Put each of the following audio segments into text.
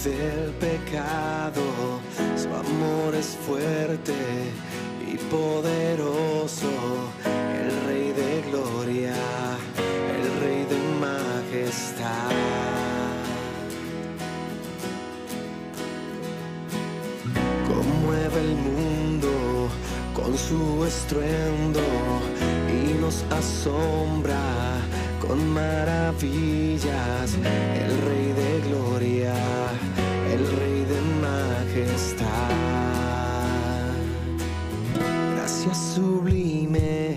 del pecado. Su amor es fuerte y poderoso, el Rey de gloria, el Rey de majestad. Conmueve el mundo con su estruendo y nos asombra con maravillas, el Rey de gloria, el Rey de majestad. Gracias sublimes,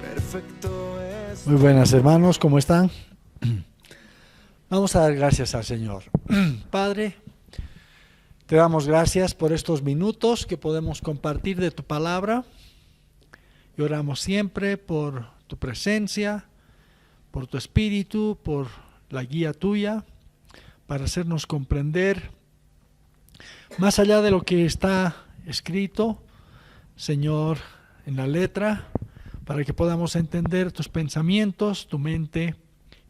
perfecto es. Muy buenas, hermanos, ¿cómo están? Vamos a dar gracias al Señor. Padre, te damos gracias por estos minutos que podemos compartir de tu palabra. Y oramos siempre por tu presencia, por tu espíritu, por la guía tuya, para hacernos comprender más allá de lo que está escrito, Señor, en la letra, para que podamos entender tus pensamientos, tu mente,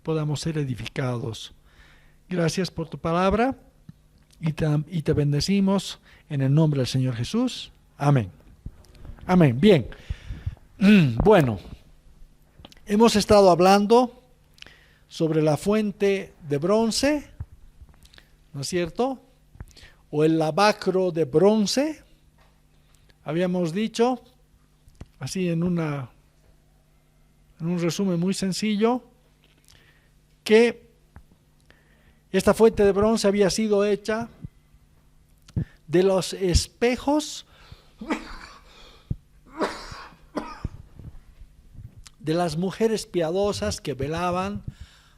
podamos ser edificados. Gracias por tu palabra y te bendecimos en el nombre del Señor Jesús. Amén. Amén. Bien. Bueno, hemos estado hablando sobre la fuente de bronce, ¿no es cierto? O el lavacro de bronce. Habíamos dicho, así en un resumen muy sencillo, que esta fuente de bronce había sido hecha de los espejos de las mujeres piadosas que velaban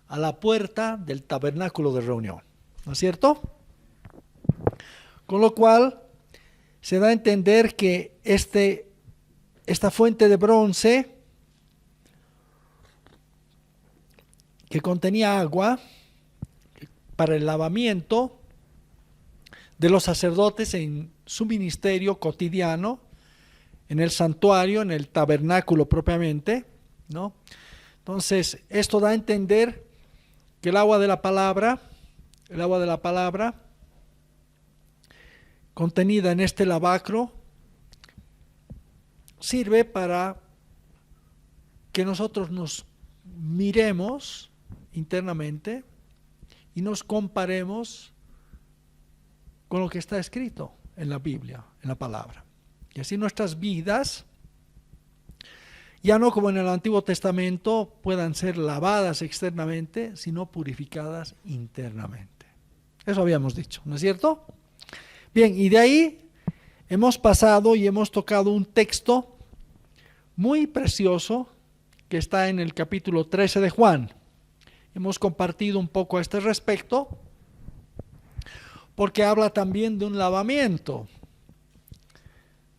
a la puerta del tabernáculo de reunión, ¿no es cierto? Con lo cual se da a entender que esta fuente de bronce que contenía agua para el lavamiento de los sacerdotes en su ministerio cotidiano, en el santuario, en el tabernáculo propiamente, ¿no? Entonces, esto da a entender que el agua de la palabra contenida en este lavacro sirve para que nosotros nos miremos internamente y nos comparemos con lo que está escrito en la Biblia, en la palabra. Y así nuestras vidas, ya no como en el Antiguo Testamento, puedan ser lavadas externamente, sino purificadas internamente. Eso habíamos dicho, ¿no es cierto? Bien, y de ahí hemos pasado y hemos tocado un texto muy precioso que está en el capítulo 13 de Juan. Hemos compartido un poco a este respecto, porque habla también de un lavamiento.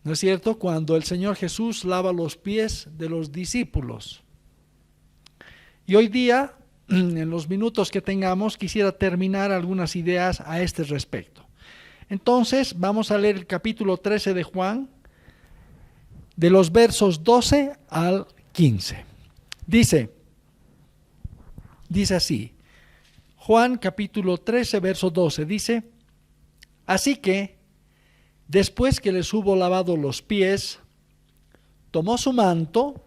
¿No es cierto? Cuando el Señor Jesús lava los pies de los discípulos. Y hoy día, en los minutos que tengamos, quisiera terminar algunas ideas a este respecto. Entonces, vamos a leer el capítulo 13 de Juan, de los versos 12 al 15. Dice así, Juan capítulo 13, verso 12, dice: así que, después que les hubo lavado los pies, tomó su manto,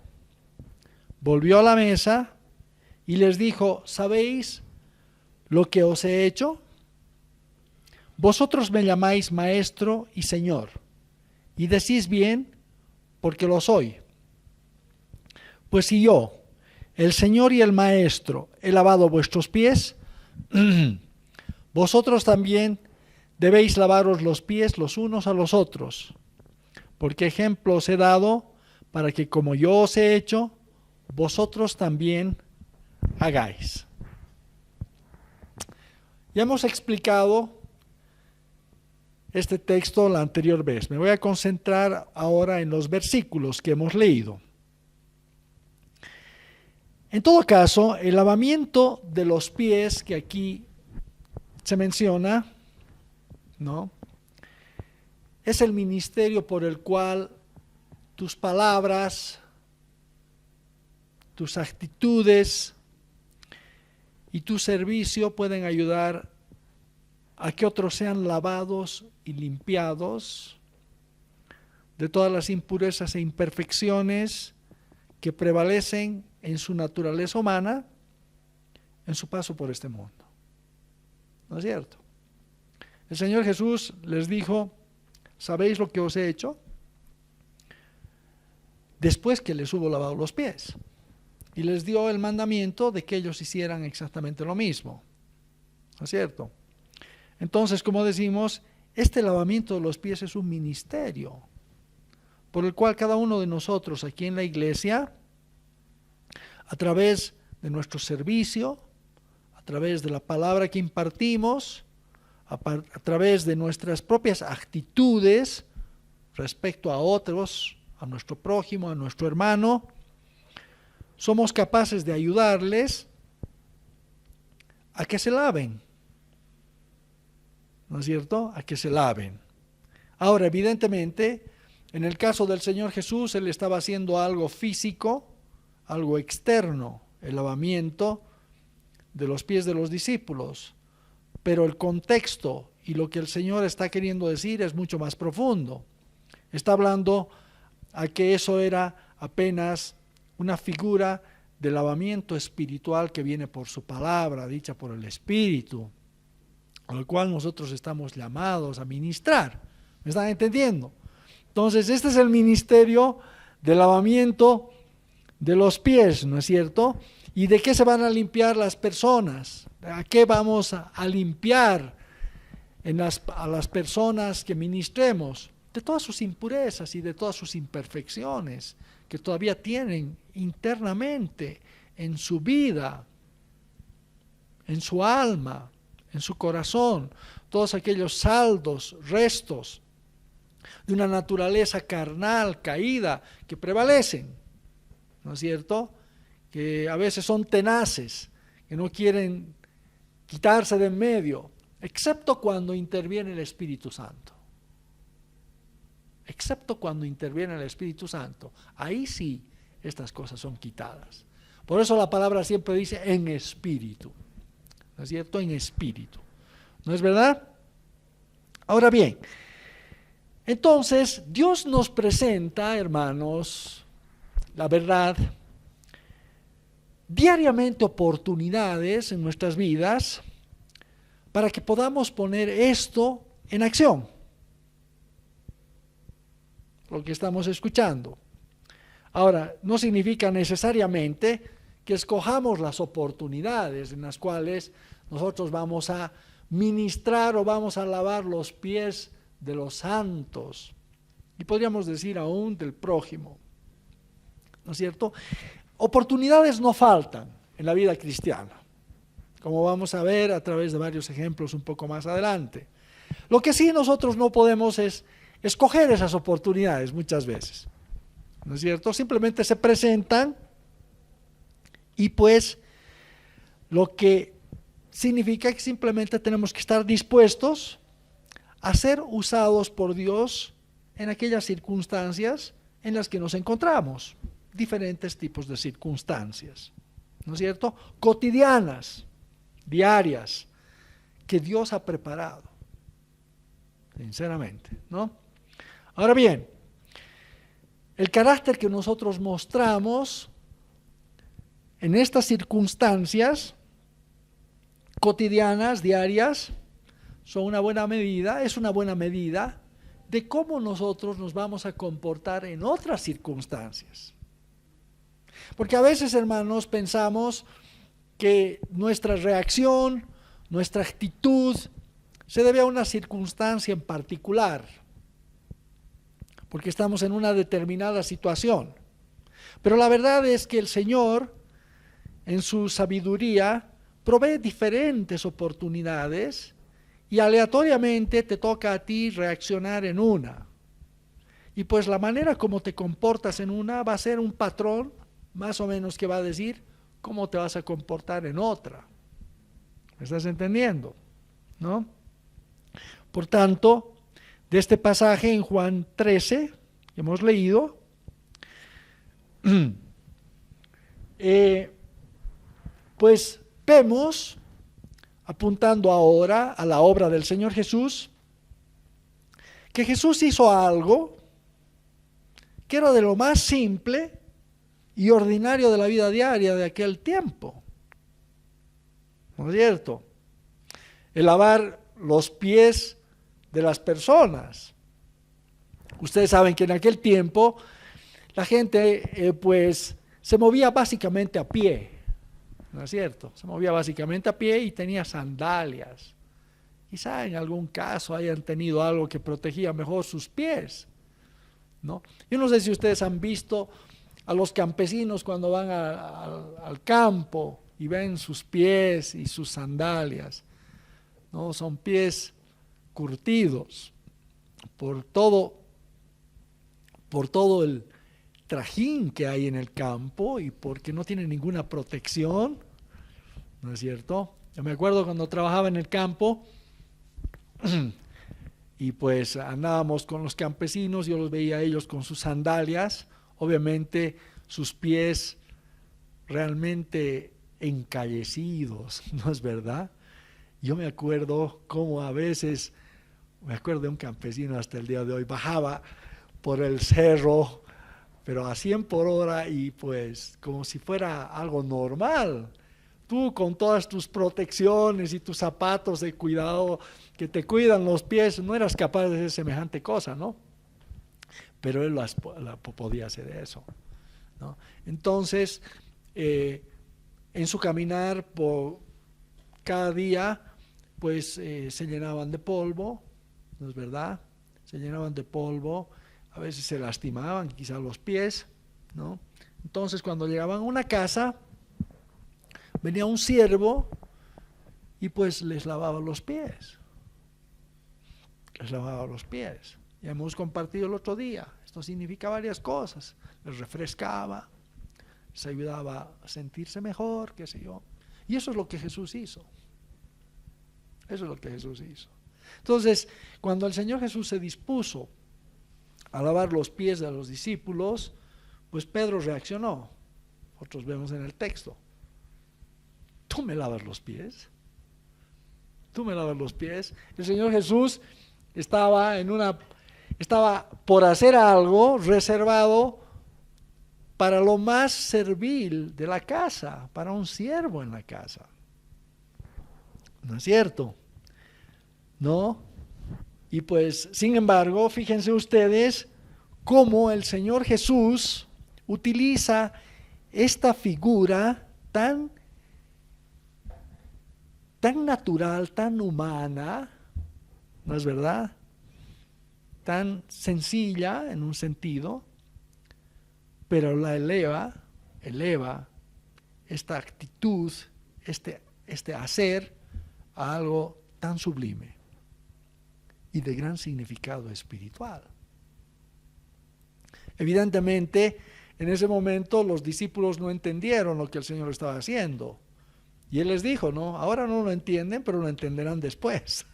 volvió a la mesa y les dijo: ¿sabéis lo que os he hecho? Vosotros me llamáis maestro y señor, y decís bien, porque lo soy. Pues si yo, el Señor y el Maestro, he lavado vuestros pies, vosotros también debéis lavaros los pies los unos a los otros, porque ejemplo os he dado para que como yo os he hecho, vosotros también hagáis. Ya hemos explicado este texto la anterior vez. Me voy a concentrar ahora en los versículos que hemos leído. En todo caso, el lavamiento de los pies que aquí se menciona, ¿no?, es el ministerio por el cual tus palabras, tus actitudes y tu servicio pueden ayudar a que otros sean lavados y limpiados de todas las impurezas e imperfecciones que prevalecen en su naturaleza humana en su paso por este mundo. ¿No es cierto? El Señor Jesús les dijo: ¿sabéis lo que os he hecho? Después que les hubo lavado los pies. Y les dio el mandamiento de que ellos hicieran exactamente lo mismo. ¿No es cierto? Entonces, como decimos, este lavamiento de los pies es un ministerio por el cual cada uno de nosotros aquí en la iglesia, a través de nuestro servicio, a través de la palabra que impartimos, a través de nuestras propias actitudes respecto a otros, a nuestro prójimo, a nuestro hermano, somos capaces de ayudarles a que se laven. ¿No es cierto? A que se laven. Ahora, evidentemente, en el caso del Señor Jesús, Él estaba haciendo algo físico, algo externo, el lavamiento de los pies de los discípulos. Pero el contexto y lo que el Señor está queriendo decir es mucho más profundo. Está hablando a que eso era apenas una figura de lavamiento espiritual que viene por su palabra, dicha por el Espíritu, al cual nosotros estamos llamados a ministrar. ¿Me están entendiendo? Entonces, este es el ministerio de lavamiento de los pies, ¿no es cierto? ¿Y de qué se van a limpiar las personas? ¿A qué vamos a limpiar a las personas que ministremos? De todas sus impurezas y de todas sus imperfecciones que todavía tienen internamente en su vida, en su alma, en su corazón, todos aquellos saldos, restos de una naturaleza carnal, caída, que prevalecen, ¿no es cierto? Que a veces son tenaces, que no quieren quitarse de en medio, excepto cuando interviene el Espíritu Santo. Excepto cuando interviene el Espíritu Santo, ahí sí estas cosas son quitadas. Por eso la palabra siempre dice en espíritu, ¿no es cierto? En espíritu, ¿no es verdad? Ahora bien, entonces Dios nos presenta, hermanos, la verdad, diariamente oportunidades en nuestras vidas para que podamos poner esto en acción. Lo que estamos escuchando. Ahora, no significa necesariamente que escojamos las oportunidades en las cuales nosotros vamos a ministrar o vamos a lavar los pies de los santos, y podríamos decir aún del prójimo, ¿no es cierto? Oportunidades no faltan en la vida cristiana, como vamos a ver a través de varios ejemplos un poco más adelante. Lo que sí nosotros no podemos es escoger esas oportunidades muchas veces, ¿no es cierto? Simplemente se presentan y pues lo que significa que simplemente tenemos que estar dispuestos a ser usados por Dios en aquellas circunstancias en las que nos encontramos, diferentes tipos de circunstancias, ¿no es cierto? Cotidianas, diarias, que Dios ha preparado, sinceramente, ¿no? Ahora bien, el carácter que nosotros mostramos en estas circunstancias cotidianas, diarias, son una buena medida, es una buena medida de cómo nosotros nos vamos a comportar en otras circunstancias. Porque a veces, hermanos, pensamos que nuestra reacción, nuestra actitud, se debe a una circunstancia en particular, porque estamos en una determinada situación. Pero la verdad es que el Señor, en su sabiduría, provee diferentes oportunidades y aleatoriamente te toca a ti reaccionar en una. Y pues la manera como te comportas en una va a ser un patrón, más o menos, que va a decir cómo te vas a comportar en otra. ¿Me estás entendiendo? ¿No? Por tanto, de este pasaje en Juan 13, que hemos leído, pues vemos, apuntando ahora a la obra del Señor Jesús, que Jesús hizo algo que era de lo más simple y ordinario de la vida diaria de aquel tiempo. ¿No es cierto? El lavar los pies de las personas. Ustedes saben que en aquel tiempo la gente pues se movía básicamente a pie, ¿no es cierto? Se movía básicamente a pie y tenía sandalias. Quizá en algún caso hayan tenido algo que protegía mejor sus pies, ¿no? Yo no sé si ustedes han visto a los campesinos cuando van al campo y ven sus pies y sus sandalias, ¿no? Son pies curtidos por todo el trajín que hay en el campo y porque no tienen ninguna protección, ¿no es cierto? Yo me acuerdo cuando trabajaba en el campo y pues andábamos con los campesinos, yo los veía a ellos con sus sandalias, obviamente sus pies realmente encallecidos, ¿no es verdad? Yo me acuerdo cómo a veces, me acuerdo de un campesino hasta el día de hoy, bajaba por el cerro, pero a 100 por hora y pues como si fuera algo normal. Tú con todas tus protecciones y tus zapatos de cuidado que te cuidan los pies, no eras capaz de hacer semejante cosa, ¿no? Pero él podía hacer eso, ¿no? Entonces, en su caminar por cada día, pues se llenaban de polvo, ¿no es verdad? Se llenaban de polvo, a veces se lastimaban, quizá los pies, ¿no? Entonces, cuando llegaban a una casa, venía un siervo y pues les lavaba los pies. Les lavaba los pies. Ya hemos compartido el otro día. Esto significa varias cosas. Les refrescaba, les ayudaba a sentirse mejor, qué sé yo. Y eso es lo que Jesús hizo. Eso es lo que Jesús hizo. Entonces, cuando el Señor Jesús se dispuso a lavar los pies de los discípulos, pues Pedro reaccionó. Nosotros vemos en el texto. ¿Tú me lavas los pies? ¿Tú me lavas los pies? El Señor Jesús estaba por hacer algo reservado para lo más servil de la casa, para un siervo en la casa. ¿No es cierto? ¿No? Y pues, sin embargo, fíjense ustedes cómo el Señor Jesús utiliza esta figura tan natural, tan humana, ¿no es verdad? Tan sencilla en un sentido, pero la eleva esta actitud, este hacer a algo tan sublime y de gran significado espiritual. Evidentemente, en ese momento los discípulos no entendieron lo que el Señor estaba haciendo. Y Él les dijo, no, ahora no lo entienden, pero lo entenderán después.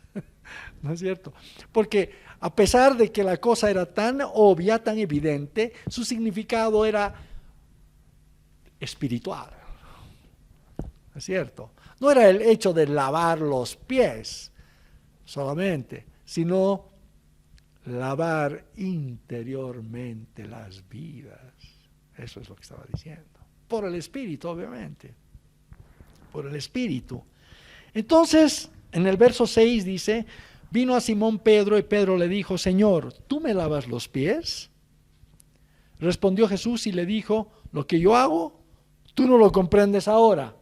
¿No es cierto? Porque a pesar de que la cosa era tan obvia, tan evidente, su significado era espiritual. ¿No es cierto? No era el hecho de lavar los pies solamente, sino lavar interiormente las vidas. Eso es lo que estaba diciendo. Por el Espíritu, obviamente. Por el Espíritu. Entonces, en el verso 6 dice, vino a Simón Pedro y Pedro le dijo, Señor, ¿tú me lavas los pies? Respondió Jesús y le dijo, lo que yo hago, tú no lo comprendes ahora,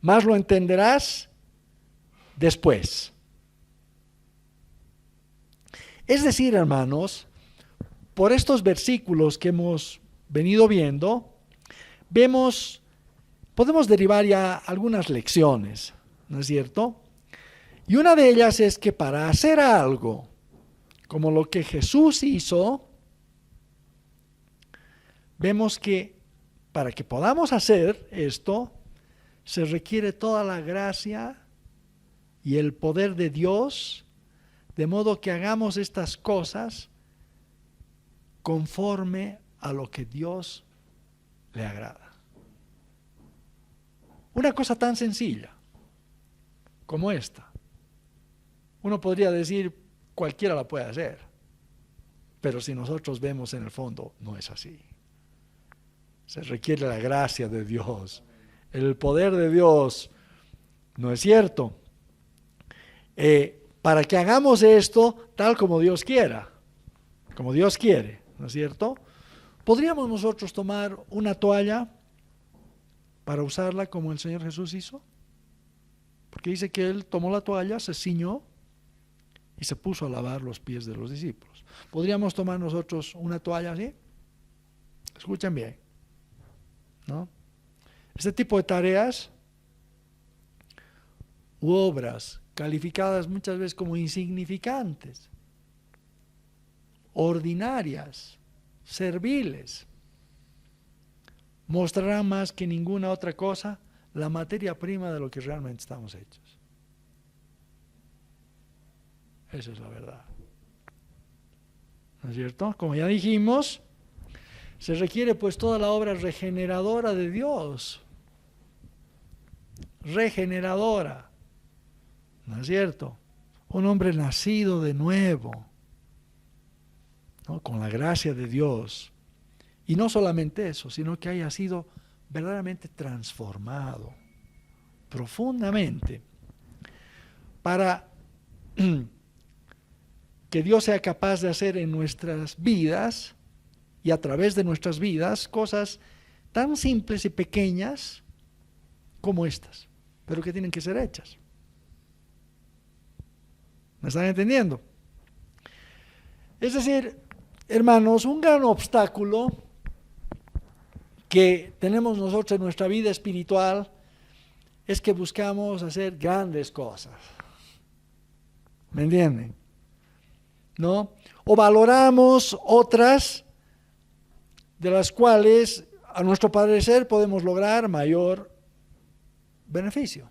mas lo entenderás después. Es decir, hermanos, por estos versículos que hemos venido viendo, podemos derivar ya algunas lecciones, ¿no es cierto? Y una de ellas es que para hacer algo como lo que Jesús hizo, vemos que para que podamos hacer esto, se requiere toda la gracia y el poder de Dios, de modo que hagamos estas cosas conforme a lo que Dios le agrada. Una cosa tan sencilla como esta. Uno podría decir, cualquiera la puede hacer, pero si nosotros vemos en el fondo, no es así. Se requiere la gracia de Dios, el poder de Dios, ¿no es cierto? Para que hagamos esto tal como Dios quiera, como Dios quiere, ¿no es cierto? ¿Podríamos nosotros tomar una toalla para usarla como el Señor Jesús hizo? Porque dice que Él tomó la toalla, se ciñó y se puso a lavar los pies de los discípulos. ¿Podríamos tomar nosotros una toalla así? Escuchen bien, ¿no? Este tipo de tareas u obras calificadas muchas veces como insignificantes, ordinarias, serviles, mostrarán más que ninguna otra cosa la materia prima de lo que realmente estamos hechos. Esa es la verdad. ¿No es cierto? Como ya dijimos, se requiere pues toda la obra regeneradora de Dios. Regeneradora. ¿No es cierto? Un hombre nacido de nuevo, ¿no? Con la gracia de Dios. Y no solamente eso, sino que haya sido verdaderamente transformado profundamente para que Dios sea capaz de hacer en nuestras vidas y a través de nuestras vidas cosas tan simples y pequeñas como estas, pero que tienen que ser hechas. ¿Me están entendiendo? Es decir, hermanos, un gran obstáculo que tenemos nosotros en nuestra vida espiritual es que buscamos hacer grandes cosas. ¿Me entienden? ¿No? O valoramos otras de las cuales, a nuestro parecer, podemos lograr mayor beneficio.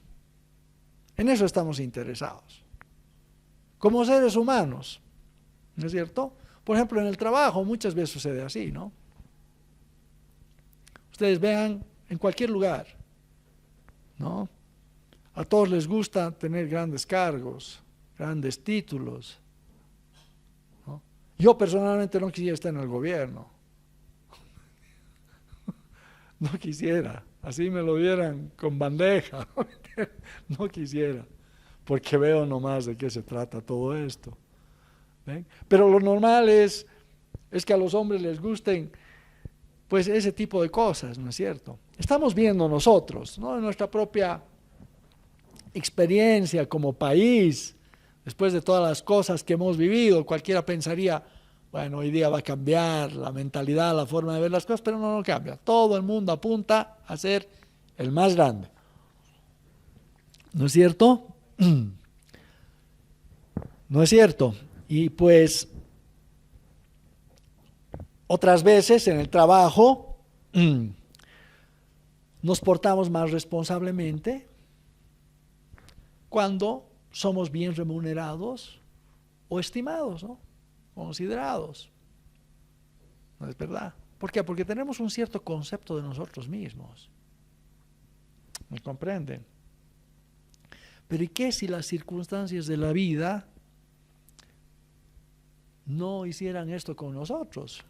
En eso estamos interesados. Como seres humanos, ¿no es cierto? Por ejemplo, en el trabajo muchas veces sucede así, ¿no? Ustedes vean en cualquier lugar, ¿no? A todos les gusta tener grandes cargos, grandes títulos, ¿no? Yo personalmente no quisiera estar en el gobierno. No quisiera, así me lo dieran con bandeja. No quisiera, porque veo nomás de qué se trata todo esto. ¿Ven? Pero lo normal es que a los hombres les gusten pues ese tipo de cosas, ¿no es cierto? Estamos viendo nosotros, ¿no? En nuestra propia experiencia como país, después de todas las cosas que hemos vivido, cualquiera pensaría, bueno, hoy día va a cambiar la mentalidad, la forma de ver las cosas, pero no cambia. Todo el mundo apunta a ser el más grande. ¿No es cierto? ¿No es cierto? Y pues otras veces en el trabajo nos portamos más responsablemente cuando somos bien remunerados o estimados, ¿no? Considerados. ¿No es verdad? ¿Por qué? Porque tenemos un cierto concepto de nosotros mismos. ¿Me comprenden? Pero ¿y qué si las circunstancias de la vida no hicieran esto con nosotros?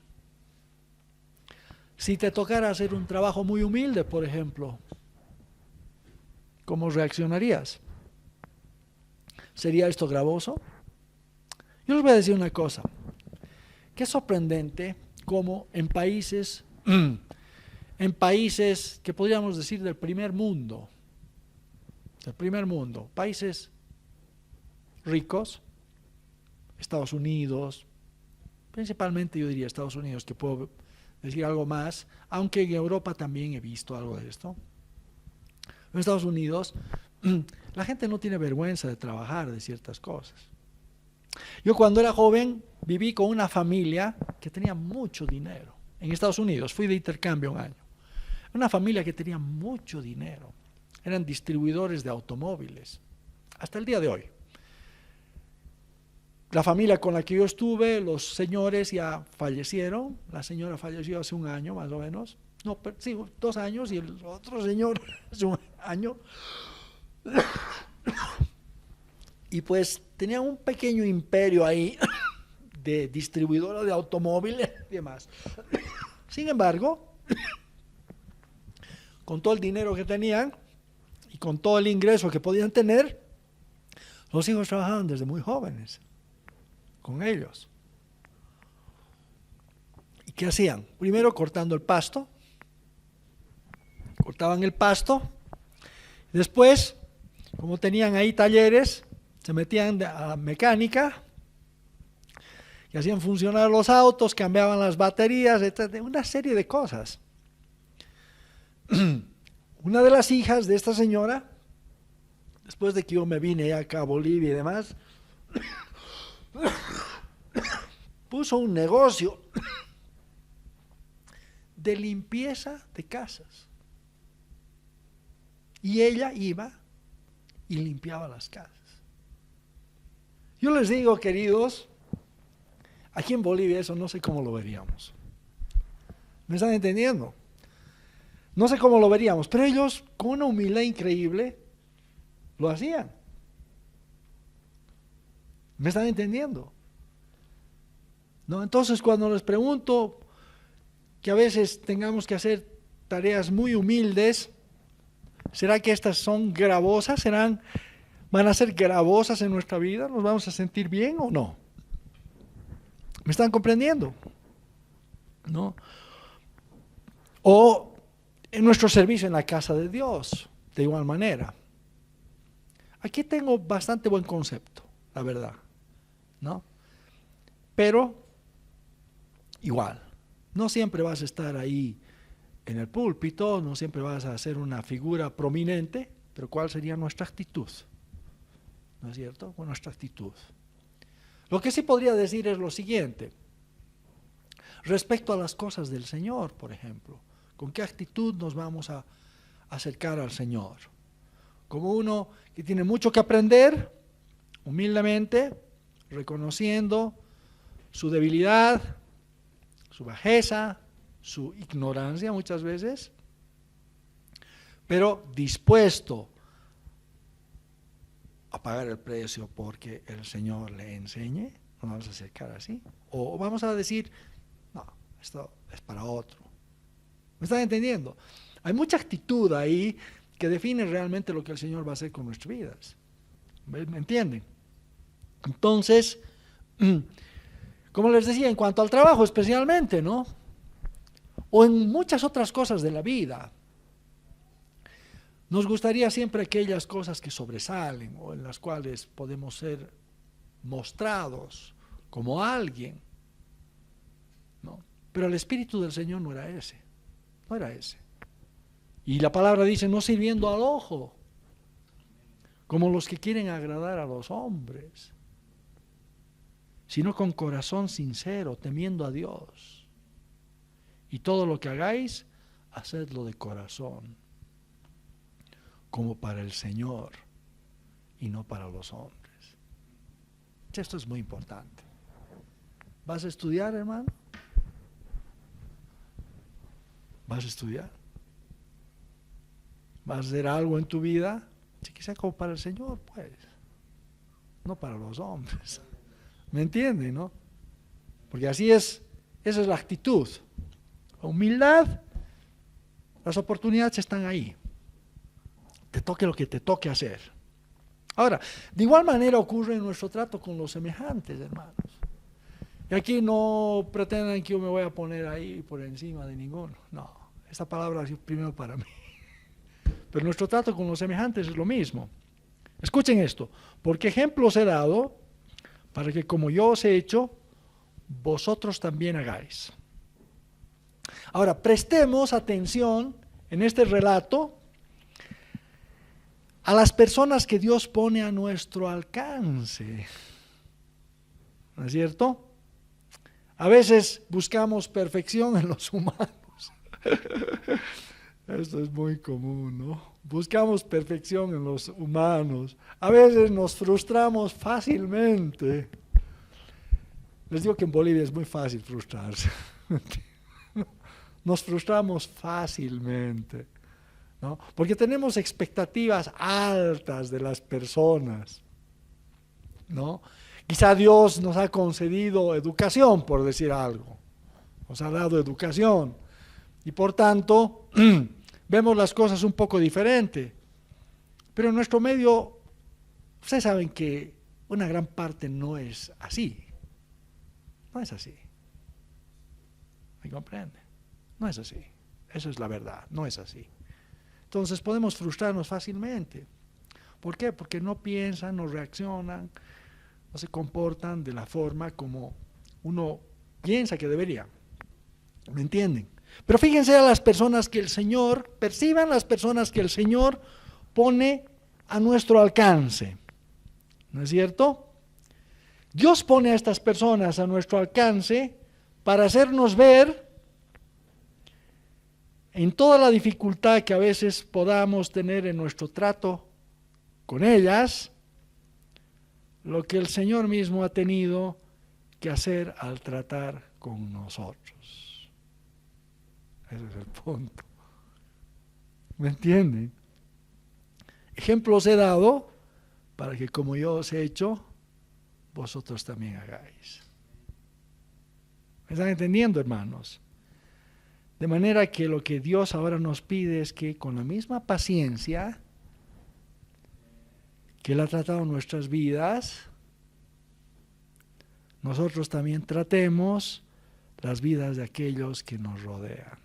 Si te tocara hacer un trabajo muy humilde, por ejemplo, ¿cómo reaccionarías? ¿Sería esto gravoso? Yo les voy a decir una cosa, que es sorprendente cómo en países que podríamos decir del primer mundo, países ricos, Estados Unidos, principalmente yo diría Estados Unidos, que puedo decir algo más, aunque en Europa también he visto algo de esto. En Estados Unidos, la gente no tiene vergüenza de trabajar de ciertas cosas. Yo cuando era joven viví con una familia que tenía mucho dinero. En Estados Unidos, fui de intercambio un año. Una familia que tenía mucho dinero. Eran distribuidores de automóviles. Hasta el día de hoy. La familia con la que yo estuve, los señores ya fallecieron. La señora falleció hace un año más o menos. No, sí, 2 años y el otro señor hace un año. Y pues tenían un pequeño imperio ahí de distribuidora de automóviles y demás. Sin embargo, con todo el dinero que tenían y con todo el ingreso que podían tener, los hijos trabajaban desde muy jóvenes con ellos. ¿Y qué hacían? Primero cortando el pasto. Cortaban el pasto. Después, como tenían ahí talleres, se metían a mecánica y hacían funcionar los autos, cambiaban las baterías, etc. Una serie de cosas. Una de las hijas de esta señora, después de que yo me vine acá a Bolivia y demás, puso un negocio de limpieza de casas. Y ella iba y limpiaba las casas. Yo les digo, queridos, aquí en Bolivia eso no sé cómo lo veríamos. ¿Me están entendiendo? No sé cómo lo veríamos, pero ellos con una humildad increíble lo hacían. ¿Me están entendiendo? ¿No? Entonces cuando les pregunto que a veces tengamos que hacer tareas muy humildes, ¿será que estas son gravosas? ¿Van a ser gravosas en nuestra vida? ¿Nos vamos a sentir bien o no? ¿Me están comprendiendo? ¿No? O en nuestro servicio en la casa de Dios, de igual manera. Aquí tengo bastante buen concepto, la verdad, ¿no? Pero, igual, no siempre vas a estar ahí en el púlpito, no siempre vas a ser una figura prominente, pero ¿cuál sería nuestra actitud? ¿No es cierto? Bueno, nuestra actitud. Lo que sí podría decir es lo siguiente, respecto a las cosas del Señor, por ejemplo, ¿con qué actitud nos vamos a acercar al Señor? Como uno que tiene mucho que aprender, humildemente, reconociendo su debilidad, su bajeza, su ignorancia muchas veces, pero dispuesto a pagar el precio porque el Señor le enseñe. ¿Nos vamos a acercar así? O vamos a decir, no, esto es para otro. ¿Me están entendiendo? Hay mucha actitud ahí que define realmente lo que el Señor va a hacer con nuestras vidas. ¿Me entienden? Entonces, como les decía, en cuanto al trabajo especialmente, ¿no? O en muchas otras cosas de la vida, nos gustaría siempre aquellas cosas que sobresalen o en las cuales podemos ser mostrados como alguien, ¿no? Pero el Espíritu del Señor no era ese, no era ese. Y la palabra dice, no sirviendo al ojo, como los que quieren agradar a los hombres, sino con corazón sincero, temiendo a Dios. Y todo lo que hagáis, hacedlo de corazón, como para el Señor y no para los hombres. Esto es muy importante. ¿Vas a estudiar, hermano? ¿Vas a estudiar? ¿Vas a hacer algo en tu vida? Si quizá como para el Señor, pues, no para los hombres. ¿Me entienden, no? Porque así es, esa es la actitud. La humildad, las oportunidades están ahí. Te toque lo que te toque hacer. Ahora, de igual manera ocurre en nuestro trato con los semejantes, hermanos. Y aquí no pretendan que yo me voy a poner ahí por encima de ninguno. No, esta palabra es primero para mí. Pero nuestro trato con los semejantes es lo mismo. Escuchen esto. Porque ejemplo os he dado para que como yo os he hecho, vosotros también hagáis. Ahora, prestemos atención en este relato a las personas que Dios pone a nuestro alcance. ¿No es cierto? A veces buscamos perfección en los humanos. Esto es muy común, ¿no? Buscamos perfección en los humanos. A veces nos frustramos fácilmente. Les digo que en Bolivia es muy fácil frustrarse. Nos frustramos fácilmente, ¿no? Porque tenemos expectativas altas de las personas, ¿no? Quizá Dios nos ha concedido educación, por decir algo. Nos ha dado educación. Y por tanto, vemos las cosas un poco diferente. Pero en nuestro medio, ustedes saben que una gran parte no es así. No es así. ¿Me comprende? No es así. Eso es la verdad. No es así. Entonces podemos frustrarnos fácilmente. ¿Por qué? Porque no piensan, no reaccionan, no se comportan de la forma como uno piensa que debería. ¿Me entienden? Pero fíjense a las personas que el Señor, perciban las personas que el Señor pone a nuestro alcance. ¿No es cierto? Dios pone a estas personas a nuestro alcance para hacernos ver en toda la dificultad que a veces podamos tener en nuestro trato con ellas, lo que el Señor mismo ha tenido que hacer al tratar con nosotros. Ese es el punto. ¿Me entienden? Ejemplos he dado para que como yo os he hecho, vosotros también hagáis. ¿Me están entendiendo, hermanos? De manera que lo que Dios ahora nos pide es que con la misma paciencia que Él ha tratado nuestras vidas, nosotros también tratemos las vidas de aquellos que nos rodean.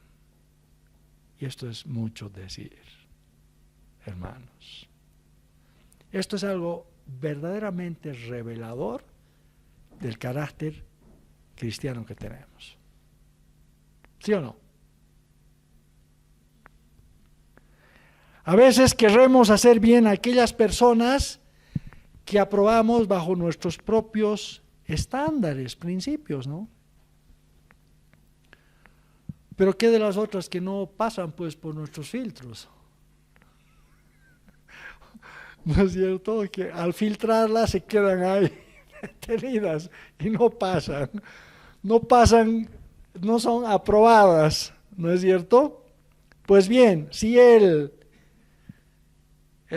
Y esto es mucho decir, hermanos. Esto es algo verdaderamente revelador del carácter cristiano que tenemos. ¿Sí o no? A veces queremos hacer bien a aquellas personas que aprobamos bajo nuestros propios estándares, principios, ¿no? Pero ¿qué de las otras que no pasan pues por nuestros filtros? ¿No es cierto? Que al filtrarlas se quedan ahí detenidas y no pasan, no son aprobadas, ¿no es cierto? Pues bien, si el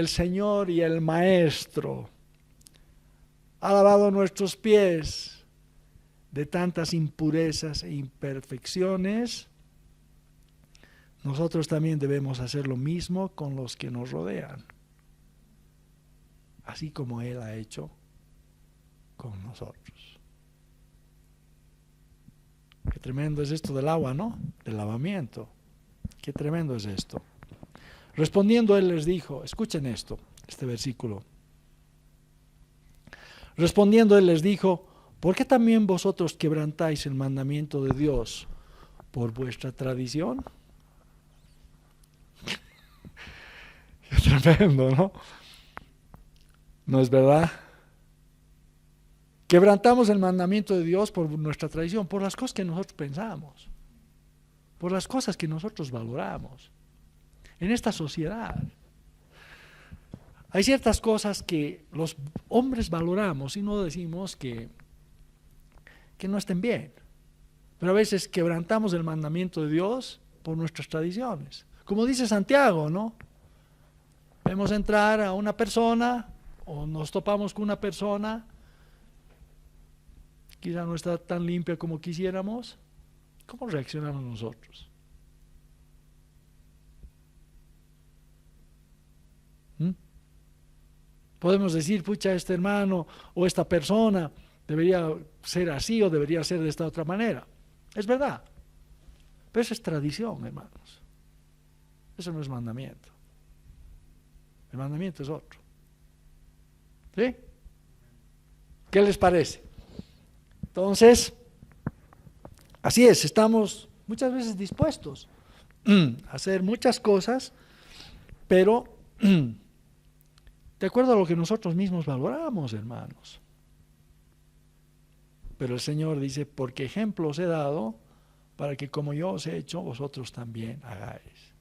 Señor y el Maestro ha lavado nuestros pies de tantas impurezas e imperfecciones, nosotros también debemos hacer lo mismo con los que nos rodean, así como Él ha hecho con nosotros. Qué tremendo es esto del agua, ¿no? Del lavamiento. Qué tremendo es esto. Respondiendo Él les dijo, escuchen esto, este versículo. Respondiendo Él les dijo, ¿por qué también vosotros quebrantáis el mandamiento de Dios por vuestra tradición? Qué tremendo, ¿no? ¿No es verdad? Quebrantamos el mandamiento de Dios por nuestra tradición, por las cosas que nosotros pensamos, por las cosas que nosotros valoramos. En esta sociedad hay ciertas cosas que los hombres valoramos y no decimos que no estén bien. Pero a veces quebrantamos el mandamiento de Dios por nuestras tradiciones. Como dice Santiago, ¿no? Vemos entrar a una persona o nos topamos con una persona, quizá no está tan limpia como quisiéramos. ¿Cómo reaccionamos nosotros? Podemos decir, pucha, este hermano o esta persona debería ser así o debería ser de esta otra manera. Es verdad. Pero eso es tradición, hermanos. Eso no es mandamiento. El mandamiento es otro. ¿Sí? ¿Qué les parece? Entonces, así es, estamos muchas veces dispuestos a hacer muchas cosas, pero de acuerdo a lo que nosotros mismos valoramos, hermanos. Pero el Señor dice, porque ejemplo os he dado, para que como yo os he hecho, vosotros también hagáis.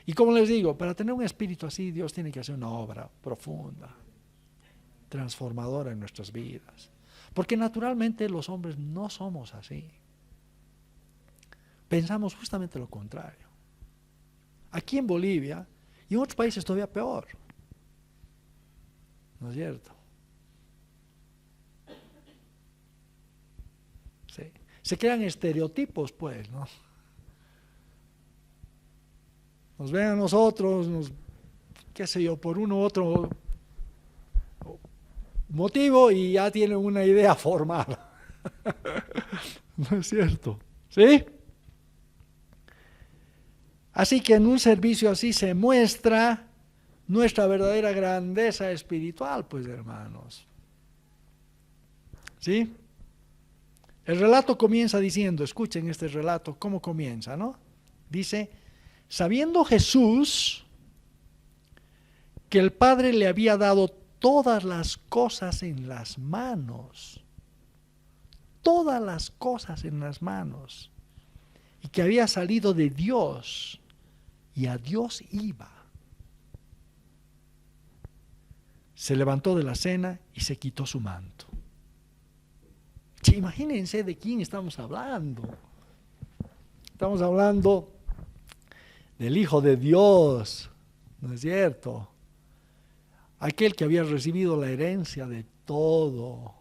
Y como les digo, para tener un espíritu así, Dios tiene que hacer una obra profunda, transformadora en nuestras vidas. Porque naturalmente los hombres no somos así. Pensamos justamente lo contrario. aquí en Bolivia, y en otros países todavía peor. ¿No es cierto? Sí. Se crean estereotipos, pues, ¿no? Nos ven a nosotros, qué sé yo, por uno u otro motivo y ya tienen una idea formada. ¿No es cierto? ¿Sí? Así que en un servicio así se muestra nuestra verdadera grandeza espiritual, pues, hermanos. ¿Sí? El relato comienza diciendo, escuchen este relato, ¿cómo comienza, no? Dice, sabiendo Jesús que el Padre le había dado todas las cosas en las manos, todas las cosas en las manos, y que había salido de Dios y a Dios iba, se levantó de la cena y se quitó su manto. Sí, imagínense de quién estamos hablando. Estamos hablando del Hijo de Dios, ¿no es cierto? Aquel que había recibido la herencia de todo,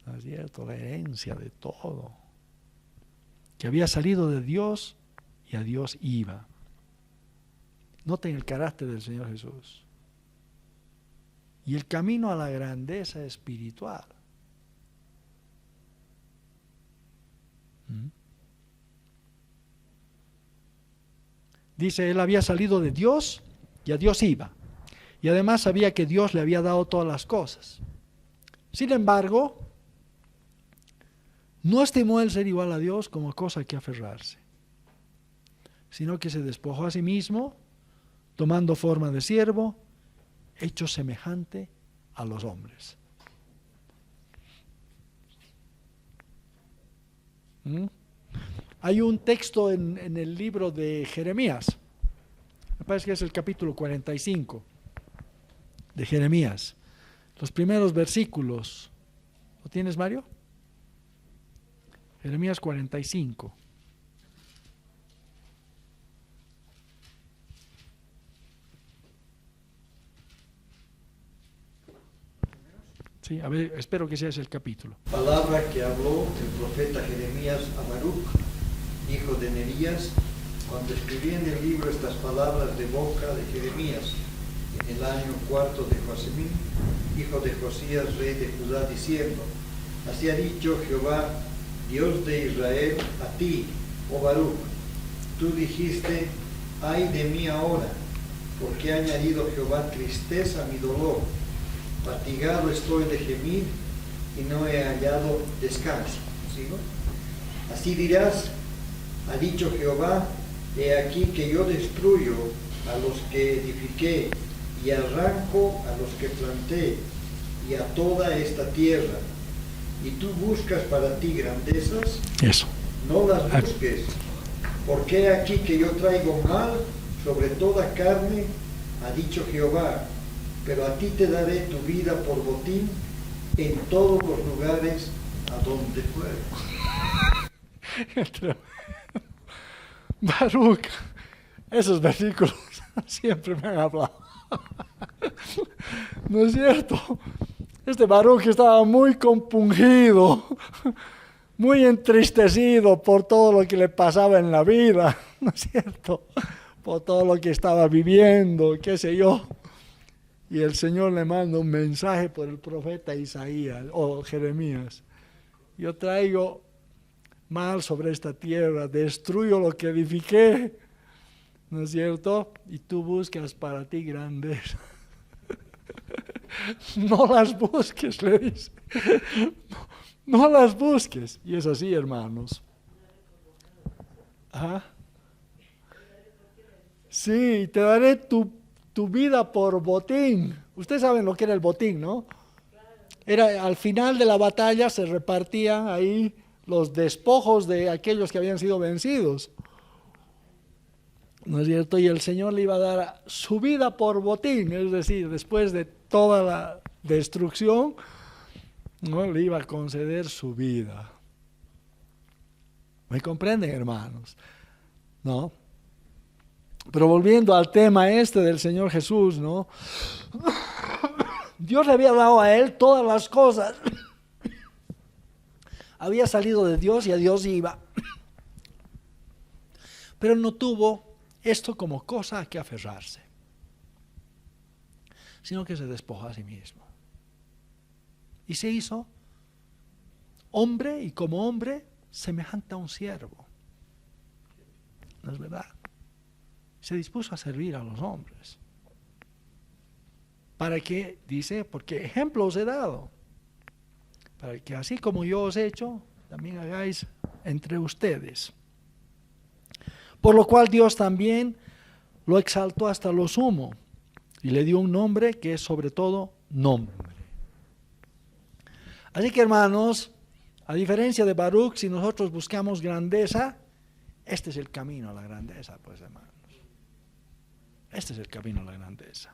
¿no es cierto? La herencia de todo, que había salido de Dios y a Dios iba. Noten el carácter del Señor Jesús y el camino a la grandeza espiritual. Dice, él había salido de Dios y a Dios iba. Y además sabía que Dios le había dado todas las cosas. Sin embargo, no estimó el ser igual a Dios como cosa que aferrarse, sino que se despojó a sí mismo, tomando forma de siervo, hecho semejante a los hombres. Hay un texto en el libro de Jeremías, me parece que es el capítulo 45 de Jeremías, los primeros versículos. ¿Lo tienes, Mario? Jeremías 45. Sí, a ver, espero que sea ese el capítulo. Palabra que habló el profeta Jeremías a Baruch, hijo de Nerías, cuando escribí en el libro estas palabras de boca de Jeremías, en el año 4 de Joacimín, hijo de Josías, rey de Judá, diciendo, así ha dicho Jehová, Dios de Israel, a ti, oh Baruch, tú dijiste, ay de mí ahora, porque ha añadido Jehová tristeza a mi dolor. Fatigado estoy de gemir y no he hallado descanso. ¿Sigo? Así dirás, ha dicho Jehová, he aquí que yo destruyo a los que edifiqué y arranco a los que planté y a toda esta tierra. Y tú buscas para ti grandezas, eso. No las busques, porque he aquí que yo traigo mal sobre toda carne, ha dicho Jehová. Pero a ti te daré tu vida por botín en todos los lugares a donde fueres. Baruch, esos versículos siempre me han hablado. ¿No es cierto? Este Baruch estaba muy compungido, muy entristecido por todo lo que le pasaba en la vida, ¿no es cierto? Por todo lo que estaba viviendo, qué sé yo. Y el Señor le manda un mensaje por el profeta Isaías o Jeremías. Yo traigo mal sobre esta tierra, destruyo lo que edifiqué, ¿no es cierto? Y tú buscas para ti grandeza. No las busques, le dice. No las busques. Y es así, hermanos. ¿Ah? Sí, te daré tu vida por botín. Ustedes saben lo que era el botín, ¿no? Era al final de la batalla se repartían ahí los despojos de aquellos que habían sido vencidos, ¿no es cierto? Y el Señor le iba a dar su vida por botín, es decir, después de toda la destrucción, ¿no? Le iba a conceder su vida. ¿Me comprenden, hermanos? ¿No? Pero volviendo al tema este del Señor Jesús, ¿no? Dios le había dado a él todas las cosas. Había salido de Dios y a Dios iba. Pero no tuvo esto como cosa a que aferrarse, sino que se despojó a sí mismo. Y se hizo hombre, y como hombre, semejante a un siervo. ¿No es verdad? Se dispuso a servir a los hombres. ¿Para qué? Dice, porque ejemplo os he dado. Para que así como yo os he hecho, también hagáis entre ustedes. Por lo cual Dios también lo exaltó hasta lo sumo y le dio un nombre que es sobre todo nombre. Así que, hermanos, a diferencia de Baruch, si nosotros buscamos grandeza, este es el camino a la grandeza, pues, hermanos. Este es el camino a la grandeza.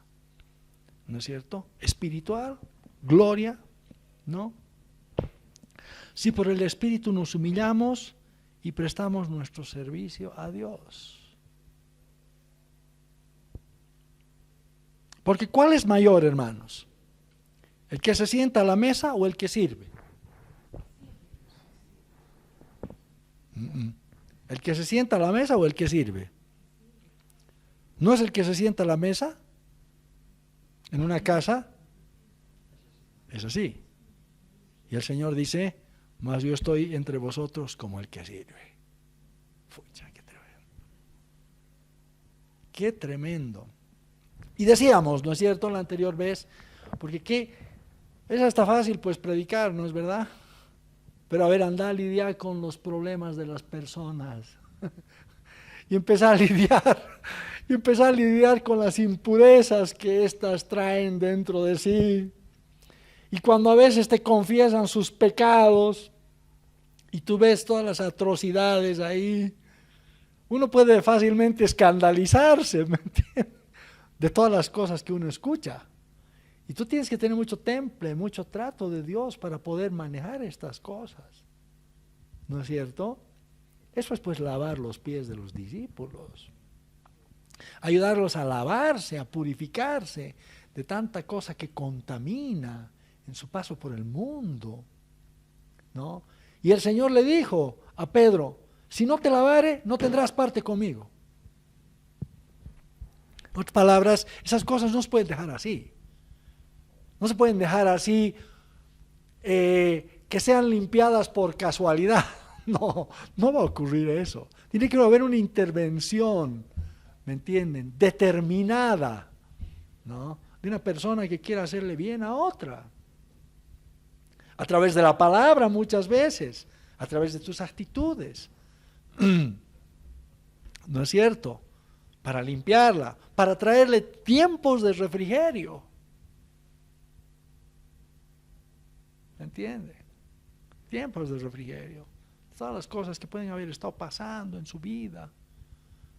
¿No es cierto? Espiritual, gloria, ¿no? Si por el Espíritu nos humillamos y prestamos nuestro servicio a Dios. Porque ¿cuál es mayor, hermanos? ¿El que se sienta a la mesa o el que sirve? ¿El que se sienta a la mesa o el que sirve? ¿No es el que se sienta a la mesa? En una casa es así. Y el Señor dice, mas yo estoy entre vosotros como el que sirve. Fucha, qué tremendo. Qué tremendo. Y decíamos, ¿no es cierto?, la anterior vez, porque es hasta fácil pues predicar, ¿no es verdad? Pero a ver, andar a lidiar con los problemas de las personas. Y empezar a lidiar con las impurezas que éstas traen dentro de sí. Y cuando a veces te confiesan sus pecados y tú ves todas las atrocidades ahí, uno puede fácilmente escandalizarse, ¿me entiendes?, de todas las cosas que uno escucha. Y tú tienes que tener mucho temple, mucho trato de Dios para poder manejar estas cosas. ¿No es cierto? Eso es pues lavar los pies de los discípulos. Ayudarlos a lavarse, a purificarse de tanta cosa que contamina en su paso por el mundo, ¿no? Y el Señor le dijo a Pedro, si no te lavare, no tendrás parte conmigo. En otras palabras, esas cosas no se pueden dejar así. No se pueden dejar así, que sean limpiadas por casualidad. No, no va a ocurrir eso. Tiene que haber una intervención, ¿me entienden?, determinada, ¿no?, de una persona que quiera hacerle bien a otra. A través de la palabra muchas veces, a través de tus actitudes. ¿No es cierto? Para limpiarla, para traerle tiempos de refrigerio. ¿Me entiende? Tiempos de refrigerio. Todas las cosas que pueden haber estado pasando en su vida.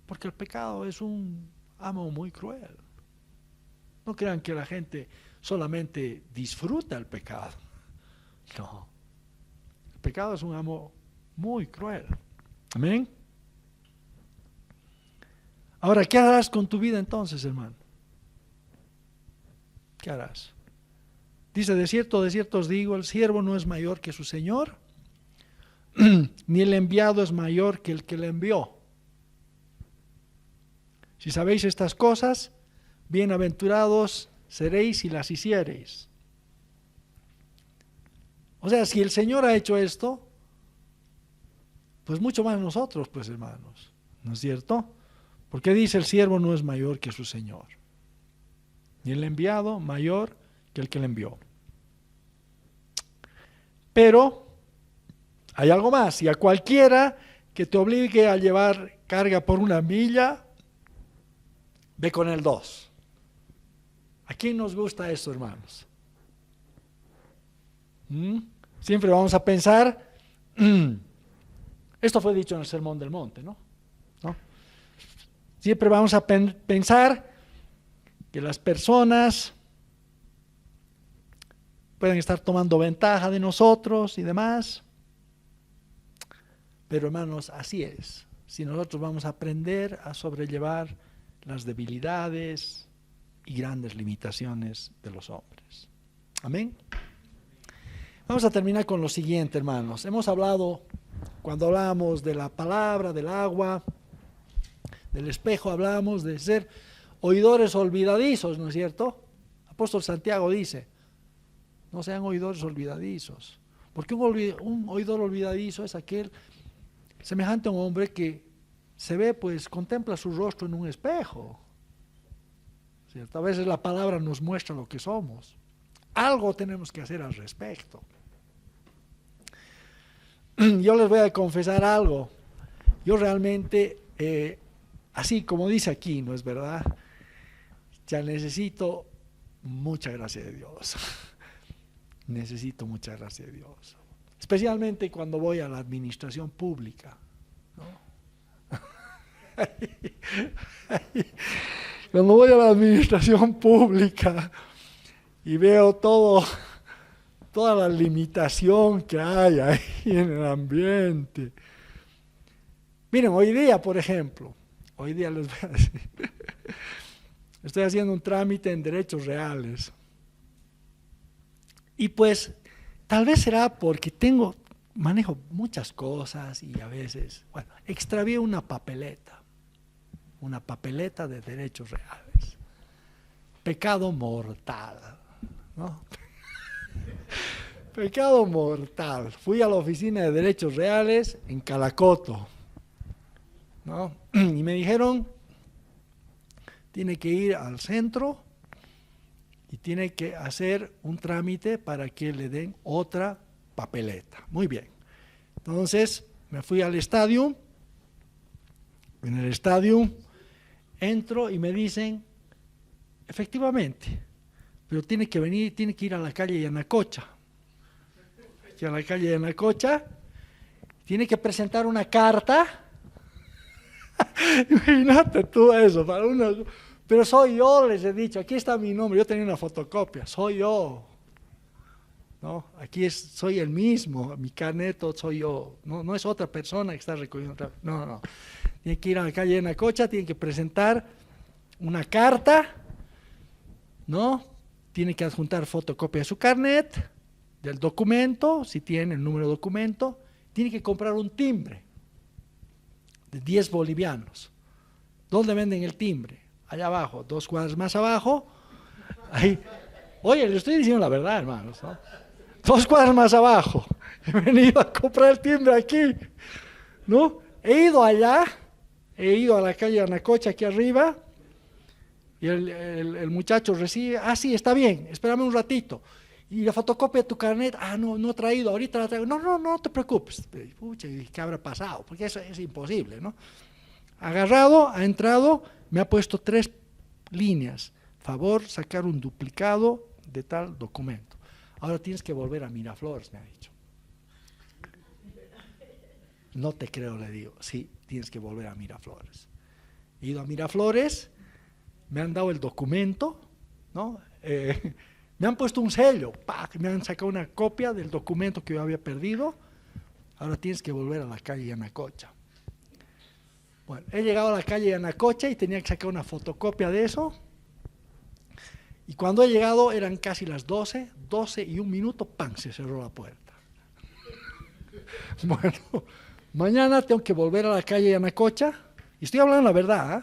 Porque el pecado es un amo muy cruel. No crean que la gente solamente disfruta el pecado. No. El pecado es un amo muy cruel. Amén. Ahora, ¿qué harás con tu vida entonces, hermano? ¿Qué harás? Dice, de cierto os digo, el siervo no es mayor que su señor, ni el enviado es mayor que el que le envió. Si sabéis estas cosas, bienaventurados seréis si las hiciereis. O sea, si el Señor ha hecho esto, pues mucho más nosotros, pues, hermanos, ¿no es cierto? Porque dice, el siervo no es mayor que su señor, ni el enviado mayor que el que le envió. Pero hay algo más, y a cualquiera que te obligue a llevar carga por 1 milla, ve con el 2. ¿A quién nos gusta esto, hermanos? Siempre vamos a pensar, esto fue dicho en el Sermón del Monte, ¿no? Siempre vamos a pensar que las personas pueden estar tomando ventaja de nosotros y demás. Pero, hermanos, así es. Si nosotros vamos a aprender a sobrellevar las debilidades y grandes limitaciones de los hombres. Amén. Vamos a terminar con lo siguiente, hermanos. Hemos hablado, cuando hablamos de la palabra, del agua, del espejo, hablamos de ser oidores olvidadizos, ¿no es cierto? El apóstol Santiago dice, no sean oidores olvidadizos. Porque un oidor olvidadizo es aquel semejante a un hombre que se ve, pues, contempla su rostro en un espejo. ¿Cierto? A veces la palabra nos muestra lo que somos. Algo tenemos que hacer al respecto. Yo les voy a confesar algo. Yo realmente, así como dice aquí, ¿no es verdad? Ya necesito mucha gracia de Dios. Necesito mucha gracia de Dios. Especialmente cuando voy a la administración pública, ¿no? Cuando voy a la administración pública y veo toda la limitación que hay ahí en el ambiente. Miren, hoy día, por ejemplo, hoy día les voy a decir, estoy haciendo un trámite en derechos reales. Y pues, tal vez será porque manejo muchas cosas y a veces, bueno, extravié una papeleta de derechos reales. Pecado mortal, ¿no? Pecado mortal. Fui a la oficina de derechos reales en Calacoto, ¿no? Y me dijeron, tiene que ir al centro y tiene que hacer un trámite para que le den otra papeleta. Muy bien. Entonces me fui al estadio. En el estadio entro y me dicen, efectivamente, pero tiene que ir a la calle Yanacocha. Aquí a la calle Yanacocha, tiene que presentar una carta. Imagínate tú eso, para uno. Pero soy yo, les he dicho, aquí está mi nombre, yo tenía una fotocopia, soy yo. ¿No? Aquí soy el mismo, mi carnet soy yo, no es otra persona que está recogiendo. No. Tiene que ir a la calle Yanacocha, tiene que presentar una carta, ¿no? Tiene que adjuntar fotocopia de su carnet, del documento, si tiene el número de documento, tiene que comprar un timbre de 10 bolivianos. ¿Dónde venden el timbre? Allá abajo, 2 cuadras más abajo. Ahí. Oye, le estoy diciendo la verdad, hermanos, ¿no? 2 cuadras más abajo. He venido a comprar el timbre aquí, ¿no? He ido allá, he ido a la calle Anacocha aquí arriba, y el muchacho recibe, sí, está bien, espérame un ratito. Y la fotocopia de tu carnet, no he traído, ahorita la traigo. No te preocupes. Pucha, ¿qué habrá pasado? Porque eso es imposible, ¿no? Agarrado, ha entrado, me ha puesto 3 líneas. Favor, sacar un duplicado de tal documento. Ahora tienes que volver a Miraflores, me ha dicho. No te creo, le digo. Sí, tienes que volver a Miraflores. He ido a Miraflores, me han dado el documento, ¿no? Me han puesto un sello, me han sacado una copia del documento que yo había perdido. Ahora tienes que volver a la calle Yanacocha. Bueno, he llegado a la calle Yanacocha y tenía que sacar una fotocopia de eso. Y cuando he llegado eran casi las 12 y 1 minuto, ¡pam!, se cerró la puerta. Bueno, mañana tengo que volver a la calle Yanacocha, y estoy hablando la verdad, ¿eh?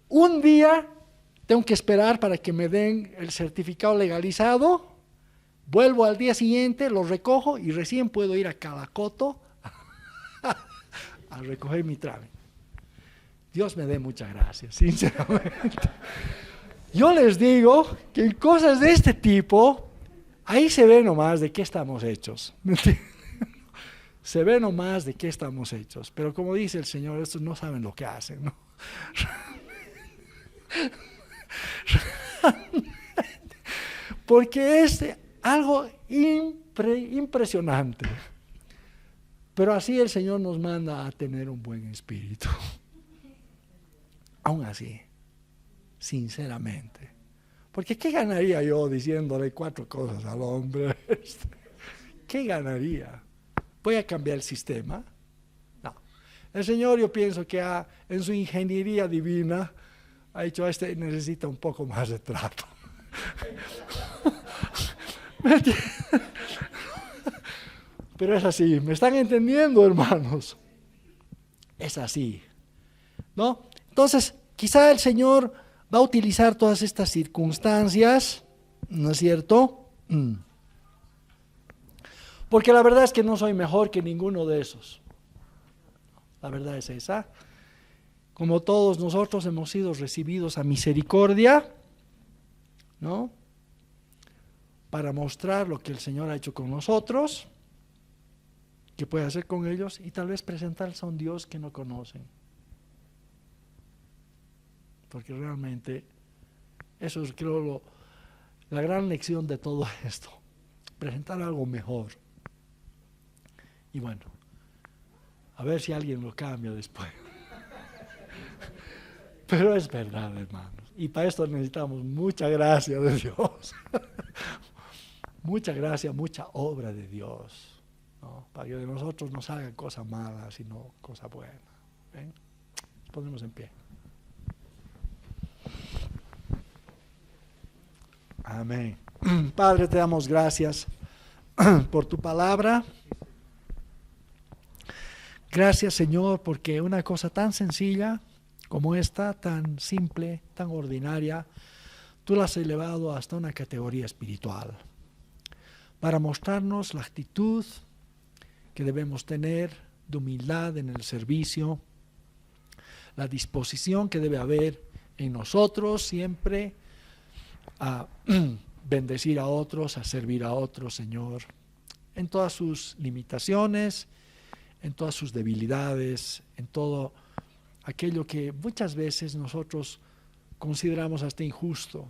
Un día tengo que esperar para que me den el certificado legalizado, vuelvo al día siguiente, lo recojo y recién puedo ir a Calacoto a recoger mi trámite. Dios me dé muchas gracias, sinceramente. Yo les digo que en cosas de este tipo, ahí se ve nomás de qué estamos hechos. Se ve nomás de qué estamos hechos. Pero como dice el Señor, estos no saben lo que hacen, ¿no? Porque es algo impresionante. Pero así el Señor nos manda a tener un buen espíritu. Aún así, sinceramente. Porque ¿qué ganaría yo diciéndole 4 cosas al hombre? ¿Qué ganaría? ¿Voy a cambiar el sistema? No. El Señor, yo pienso que en su ingeniería divina ha dicho, necesita un poco más de trato. Pero es así, ¿me están entendiendo, hermanos? Es así, ¿no? Entonces, quizá el Señor va a utilizar todas estas circunstancias, ¿no es cierto? Porque la verdad es que no soy mejor que ninguno de esos. La verdad es esa. Como todos nosotros hemos sido recibidos a misericordia, ¿no? Para mostrar lo que el Señor ha hecho con nosotros, que puede hacer con ellos, y tal vez presentarles a un Dios que no conocen. Porque realmente eso es, creo, la gran lección de todo esto. Presentar algo mejor. Y bueno, a ver si alguien lo cambia después. Pero es verdad, hermanos. Y para esto necesitamos mucha gracia de Dios. Mucha gracia, mucha obra de Dios, ¿no? Para que de nosotros no salgan cosas malas, sino cosas buenas. ¿Ven? Nos ponemos en pie. Amén. Padre, te damos gracias por tu palabra. Gracias, Señor, porque una cosa tan sencilla como esta, tan simple, tan ordinaria, tú la has elevado hasta una categoría espiritual, para mostrarnos la actitud que debemos tener de humildad en el servicio, la disposición que debe haber en nosotros siempre a bendecir a otros, a servir a otros, Señor, en todas sus limitaciones, en todas sus debilidades, en todo aquello que muchas veces nosotros consideramos hasta injusto,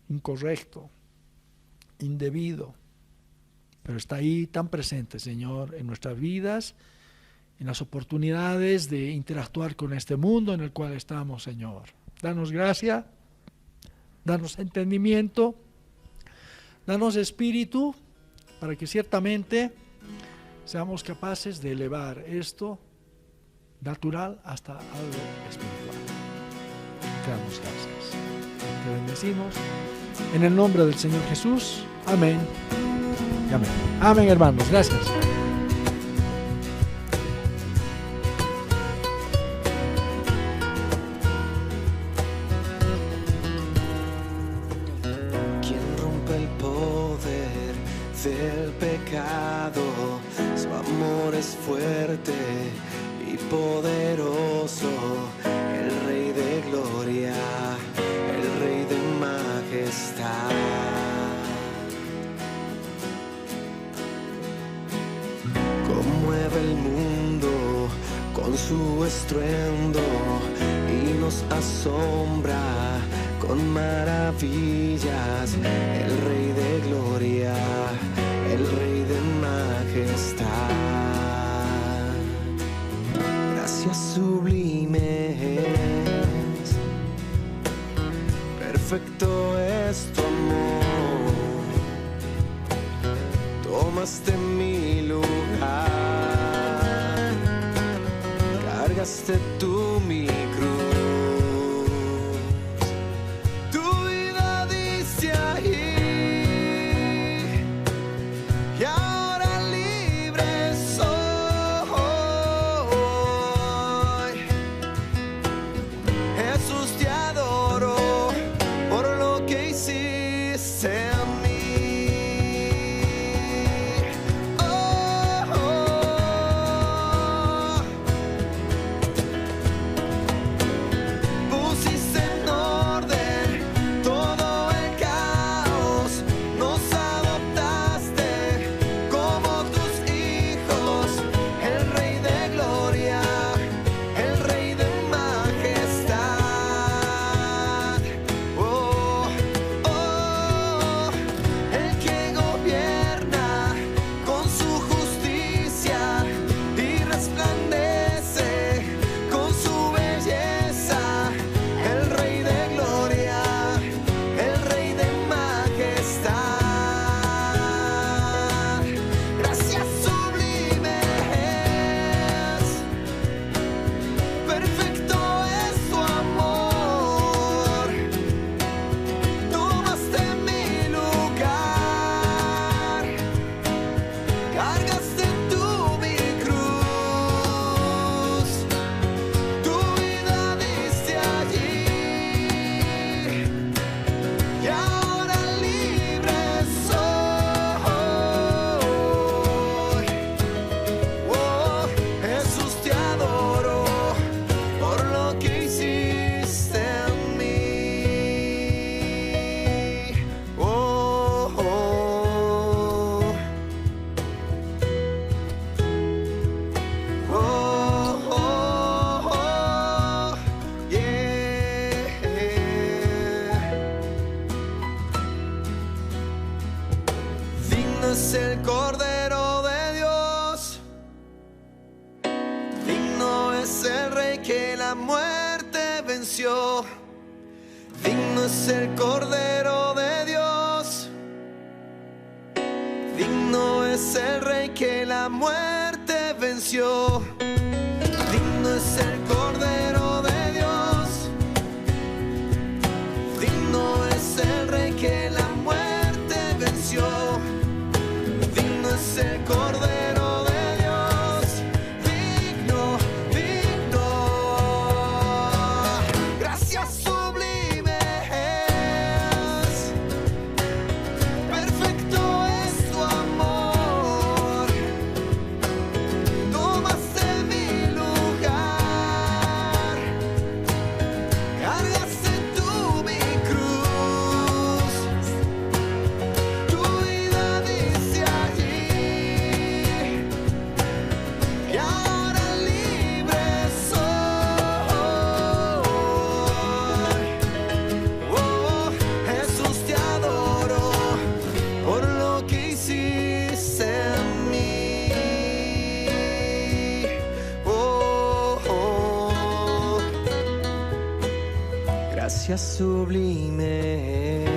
incorrecto, indebido, pero está ahí tan presente, Señor, en nuestras vidas, en las oportunidades de interactuar con este mundo en el cual estamos, Señor. Danos gracia, danos entendimiento, danos espíritu, para que ciertamente seamos capaces de elevar esto natural hasta algo espiritual. Te damos gracias. Te bendecimos en el nombre del Señor Jesús. Amén. Y amén. Amén, hermanos. Gracias. Quien rompe el poder del pecado, su amor es fuerte y poderoso, el Rey de gloria, el Rey de majestad. Conmueve el mundo con su estruendo y nos asombra con maravillas, el Rey de gloria, el Rey de majestad. Gracias sublimes, perfecto es tu amor, tomaste mi lugar, cargaste tú mi cruz. que la muerte venció. Digno es el Cordero de Dios. Digno es el Rey que la muerte venció. Digno es el Cordero de Dios. Digno es el Rey que la muerte venció. Digno es el Cordero de Dios. Digno, digno. Gracias sublime es. Perfecto es tu amor. Tomaste mi lugar. Cargaste tú mi cruz. Tu vida dice allí. Y ahora libre soy. Oh, Jesús, te adoro por lo que hiciste en mí. Oh, oh. Gracias sublimes,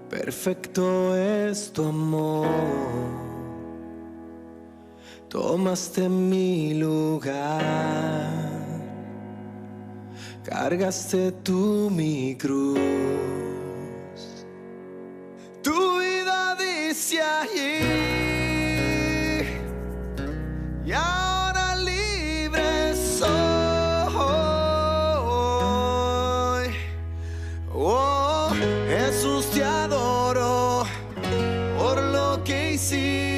perfecto es tu amor. Tomaste mi lugar, cargaste tú mi cruz. Tu vida dice allí, y ahora libre soy. Oh, Jesús, te adoro por lo que hiciste